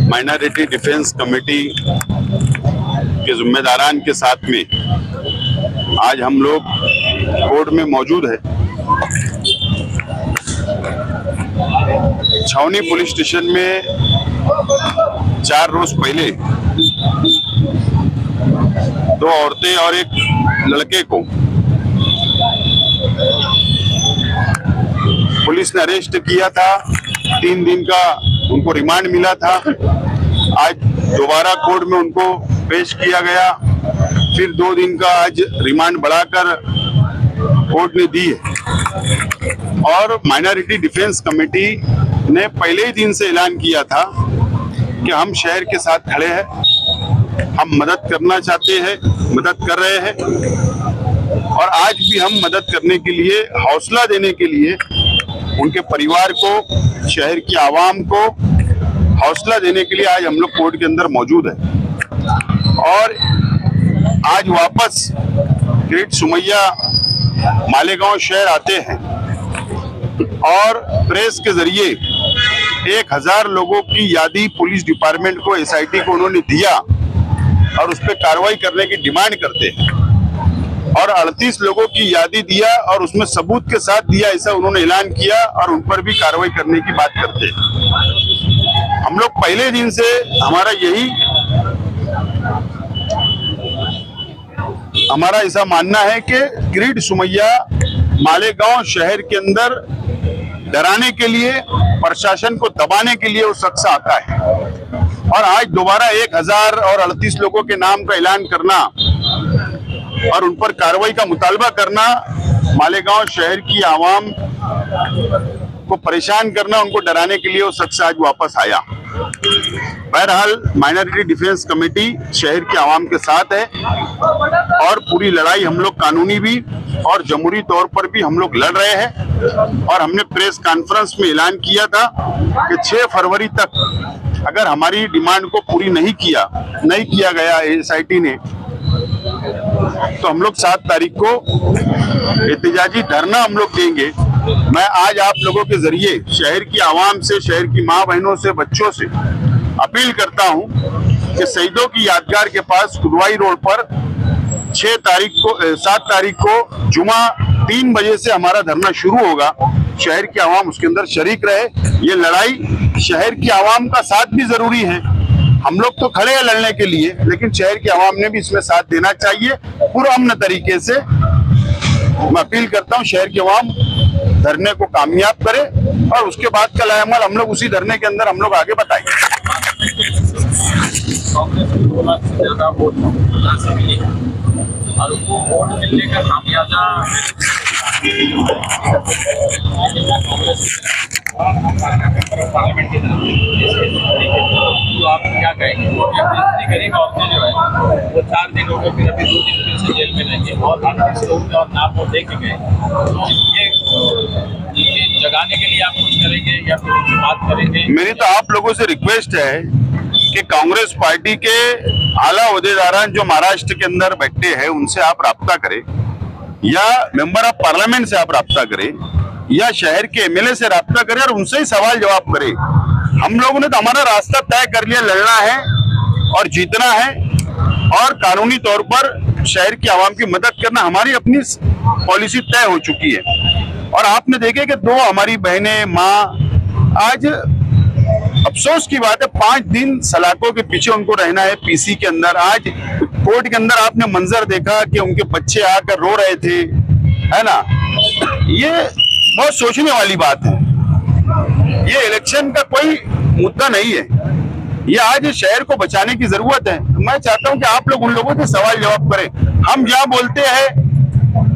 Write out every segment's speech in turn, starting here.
Minority defence committee के जिम्मेदारान के साथ में आज हम लोग कोर्ट में मौजूद है। छावनी पुलिस स्टेशन में 4 रोज पहले 2 औरतें और एक लड़के को पुलिस ने अरेस्ट किया था। 3 दिन का उनको रिमांड मिला था। आज दोबारा कोर्ट में उनको पेश किया गया। फिर 2 दिन का आज रिमांड बढ़ाकर कोर्ट ने दी है। और माइनॉरिटी डिफेंस कमेटी ने पहले ही दिन से ऐलान किया था कि हम शहर के साथ खड़े हैं, हम मदद करना चाहते हैं, मदद कर रहे हैं। और आज भी हम मदद करने के लिए, हौसला देने के लिए उनके परिवार को, शहर की आवाम को हौसला देने के लिए आज हम लोग कोर्ट के अंदर मौजूद है। और आज वापस ग्रेट सुमैया मालेगांव शहर आते हैं और प्रेस के जरिए 1000 लोगों की यादी पुलिस डिपार्टमेंट को, एसआईटी को उन्होंने दिया और उस पर कार्रवाई करने की डिमांड करते हैं। और 38 लोगों की यादी दिया और उसमें सबूत के साथ दिया, ऐसा उन्होंने ऐलान किया और उन पर भी कार्रवाई करने की बात करते हैं। हम लोग पहले दिन से हमारा ऐसा मानना है कि ग्रेट सुमैया मालेगांव शहर के अंदर डराने के लिए, प्रशासन को दबाने के लिए वो शख्स आता है। और आज दोबारा 1000 और 38 लोगों के नाम का ऐलान करना और उन पर कार्रवाई का मुतालबा करना, मालेगांव शहर की आवाम को परेशान करना, उनको डराने के लिए वो शख्स आज वापस आया। बहरहाल माइनॉरिटी डिफेंस कमेटी शहर की आवाम के साथ है और पूरी लड़ाई हम लोग कानूनी भी और जमहूरी तौर पर भी हम लोग लड़ रहे हैं। और हमने प्रेस कॉन्फ्रेंस में ऐलान किया था कि 6 फरवरी तक अगर हमारी डिमांड को पूरी नहीं किया गया एसआईटी ने, तो हम लोग 7 तारीख को एहतजाजी धरना हम लोग देंगे। मैं आज आप लोगों के जरिए शहर की आवाम से, शहर की माँ बहनों से, बच्चों से अपील करता हूं कि शहीदों की यादगार के पास कुदवाई रोड पर 7 तारीख को जुमा 3 बजे से हमारा धरना शुरू होगा। शहर की आवाम उसके अंदर शरीक रहे। ये लड़ाई शहर की आवाम का साथ भी जरूरी है। हम लोग तो खड़े हैं लड़ने के लिए, लेकिन शहर की आवाम ने भी इसमें साथ देना चाहिए पुरअमन तरीके से। मैं अपील करता हूं शहर की आवाम धरने को कामयाब करे और उसके बाद का लाएअमल हम लोग उसी धरने के अंदर हम लोग आगे बताएंगे। और वो वोट मिलने का खामियाजा पार्लियामेंट की तरफ, तो आप क्या कहेंगे? करेगा और जो है वो 4 दिन हो गए, फिर अभी 2 दिन फिर से जेल में रहेंगे और और नाम वो देख गए। तो ये जगाने के लिए आप कुछ करेंगे या फिर कुछ बात करेंगे? मेरी तो आप लोगों से रिक्वेस्ट है कि कांग्रेस पार्टी के आला ओहदेदारान जो महाराष्ट्र के अंदर बैठे हैं उनसे आप राब्ता करें, या मेंबर ऑफ पार्लियामेंट से आप राब्ता करें, या शहर के एमएलए से राब्ता करें और उनसे ही सवाल जवाब करें। हम लोगों ने तो हमारा रास्ता तय कर लिया, लड़ना है और जीतना है और कानूनी तौर पर शहर की आवाम की मदद करना हमारी अपनी पॉलिसी तय हो चुकी है। और आपने देखे कि 2 हमारी बहनें, माँ, आज अफसोस की बात है 5 दिन सलाखों के पीछे उनको रहना है पीसी के अंदर। आज कोर्ट के अंदर आपने मंजर देखा कि उनके बच्चे आकर रो रहे थे, है ना। ये बहुत सोचने वाली बात है। ये इलेक्शन का कोई मुद्दा नहीं है, ये आज शहर को बचाने की जरूरत है। मैं चाहता हूं कि आप लोग उन लोगों से सवाल जवाब करें। हम जहां बोलते हैं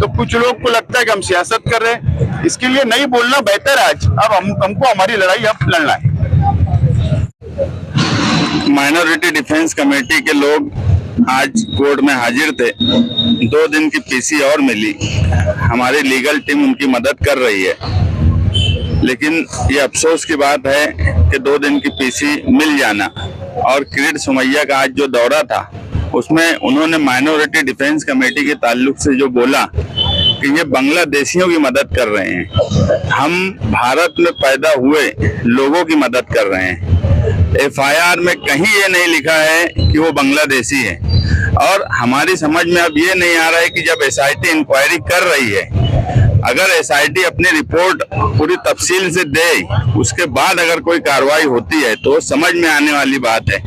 तो कुछ लोग को लगता है कि हम सियासत कर रहे हैं, इसके लिए नहीं बोलना बेहतर है। आज अब हमको हमारी लड़ाई अब लड़ना है। माइनॉरिटी डिफेंस कमेटी के लोग आज कोर्ट में हाजिर थे। 2 दिन की पीसी और मिली। हमारी लीगल टीम उनकी मदद कर रही है, लेकिन ये अफसोस की बात है कि 2 दिन की पीसी मिल जाना। और ग्रेट सुमैया का आज जो दौरा था उसमें उन्होंने माइनॉरिटी डिफेंस कमेटी के ताल्लुक से जो बोला कि ये बांग्लादेशियों की मदद कर रहे हैं, हम भारत में पैदा हुए लोगों की मदद कर रहे हैं। एफआईआर में कहीं ये नहीं लिखा है कि वो बांग्लादेशी है। और हमारी समझ में अब ये नहीं आ रहा है कि जब एसआईटी इंक्वायरी कर रही है, अगर एसआईटी अपनी रिपोर्ट पूरी तफसील से दे, उसके बाद अगर कोई कार्रवाई होती है तो समझ में आने वाली बात है।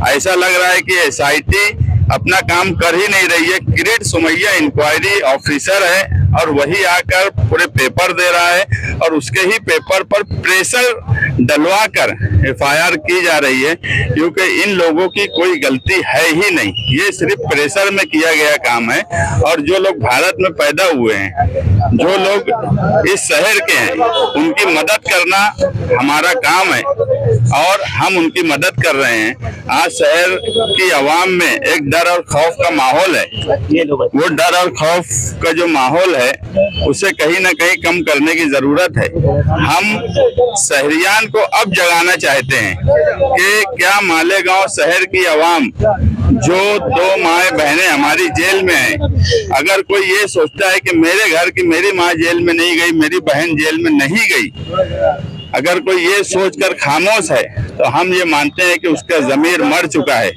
ऐसा लग रहा है कि एसआईटी अपना काम कर ही नहीं रही है। किरीट सोमैया इंक्वायरी ऑफिसर है और वही आकर पूरे पेपर दे रहा है और उसके ही पेपर पर प्रेशर डलवा कर एफआईआर की जा रही है, क्योंकि इन लोगों की कोई गलती है ही नहीं। ये सिर्फ प्रेशर में किया गया काम है। और जो लोग भारत में पैदा हुए हैं, जो लोग इस शहर के हैं, उनकी मदद करना हमारा काम है और हम उनकी मदद कर रहे हैं। आज शहर की आवाम में एक डर और खौफ का माहौल है। वो डर और खौफ का जो माहौल है उसे कहीं ना कहीं कम करने की जरूरत है। हम शहरियान को अब जगाना चाहते हैं कि क्या मालेगांव शहर की आवाम, जो 2 माँ बहनें हमारी जेल में हैं, अगर कोई ये सोचता है कि मेरे घर की मेरी माँ जेल में नहीं गई, मेरी बहन जेल में नहीं गई, अगर कोई ये सोचकर खामोश है तो हम ये मानते हैं कि उसका ज़मीर मर चुका है।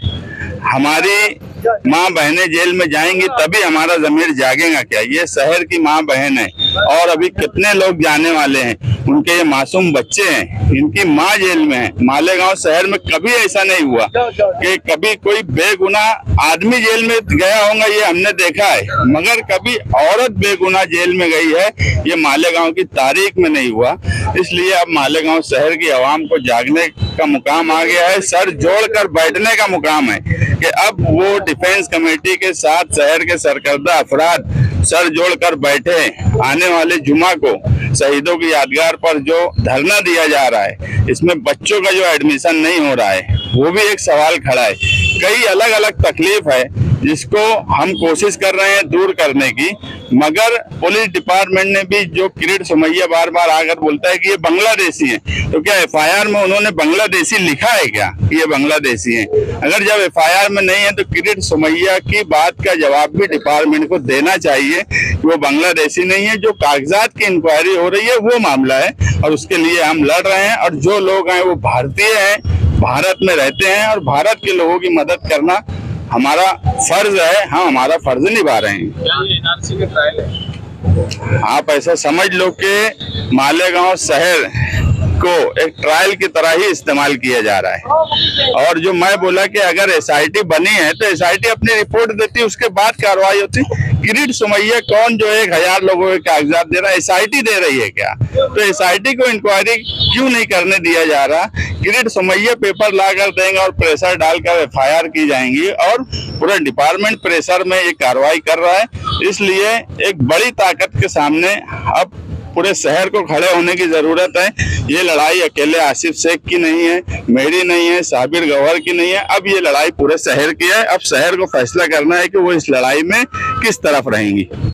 हमारी माँ बहनें जेल में जाएंगी तभी हमारा ज़मीर जागेगा क्या? ये शहर की माँ बहन है और अभी कितने लोग जाने वाले हैं, उनके ये मासूम बच्चे हैं, इनकी माँ जेल में है। मालेगांव शहर में कभी ऐसा नहीं हुआ कि कभी कोई बेगुनाह आदमी जेल में गया होगा, ये हमने देखा है, मगर कभी औरत बेगुनाह जेल में गई है ये मालेगांव की तारीख में नहीं हुआ। इसलिए अब मालेगांव शहर की आवाम को जागने का मुकाम आ गया है, सर जोड़कर बैठने का मुकाम है कि अब वो डिफेंस कमेटी के साथ शहर के सरकर्दा अफराद सर जोड़कर बैठे। आने वाले जुमा को शहीदों की यादगार पर जो धरना दिया जा रहा है, इसमें बच्चों का जो एडमिशन नहीं हो रहा है, वो भी एक सवाल खड़ा है। कई अलग अलग तकलीफ है जिसको हम कोशिश कर रहे हैं दूर करने की, मगर पुलिस डिपार्टमेंट ने भी, जो किरीट सोमैया बार बार आकर बोलता है कि ये बांग्लादेशी हैं, तो क्या एफआईआर में उन्होंने बांग्लादेशी लिखा है क्या कि ये बांग्लादेशी हैं? अगर जब एफआईआर में नहीं है तो किरीट सोमैया की बात का जवाब भी डिपार्टमेंट को देना चाहिए कि वो बांग्लादेशी नहीं है। जो कागजात की इंक्वायरी हो रही है वो मामला है और उसके लिए हम लड़ रहे हैं। और जो लोग हैं वो भारतीय हैं, भारत में रहते हैं और भारत के लोगों की मदद करना हमारा फर्ज है। हम हमारा फर्ज निभा रहे हैं। क्या ये एनआरसी का ट्रायल है? आप ऐसा समझ लो कि मालेगांव शहर को एक ट्रायल की तरह ही इस्तेमाल किया जा रहा है। और जो मैं बोला कि अगर एसआईटी बनी है तो एसआईटी अपनी रिपोर्ट देती, उसके बाद कार्रवाई होती। किरीट सोमैया कौन जो 1000 लोगों के कागजात दे रहा है? एसआईटी दे रही है क्या? तो एसआईटी को इंक्वायरी क्यों नहीं करने दिया जा रहा? किरीट सोमैया पेपर लाकर देंगे और प्रेशर डालकर एफआईआर की जाएंगी और पूरा डिपार्टमेंट प्रेशर में ये कार्रवाई कर रहा है। इसलिए एक बड़ी ताकत के सामने अब पूरे शहर को खड़े होने की जरूरत है। ये लड़ाई अकेले आसिफ शेख की नहीं है, मेरी नहीं है, साबिर गौहर की नहीं है, अब ये लड़ाई पूरे शहर की है। अब शहर को फैसला करना है कि वो इस लड़ाई में किस तरफ रहेंगी।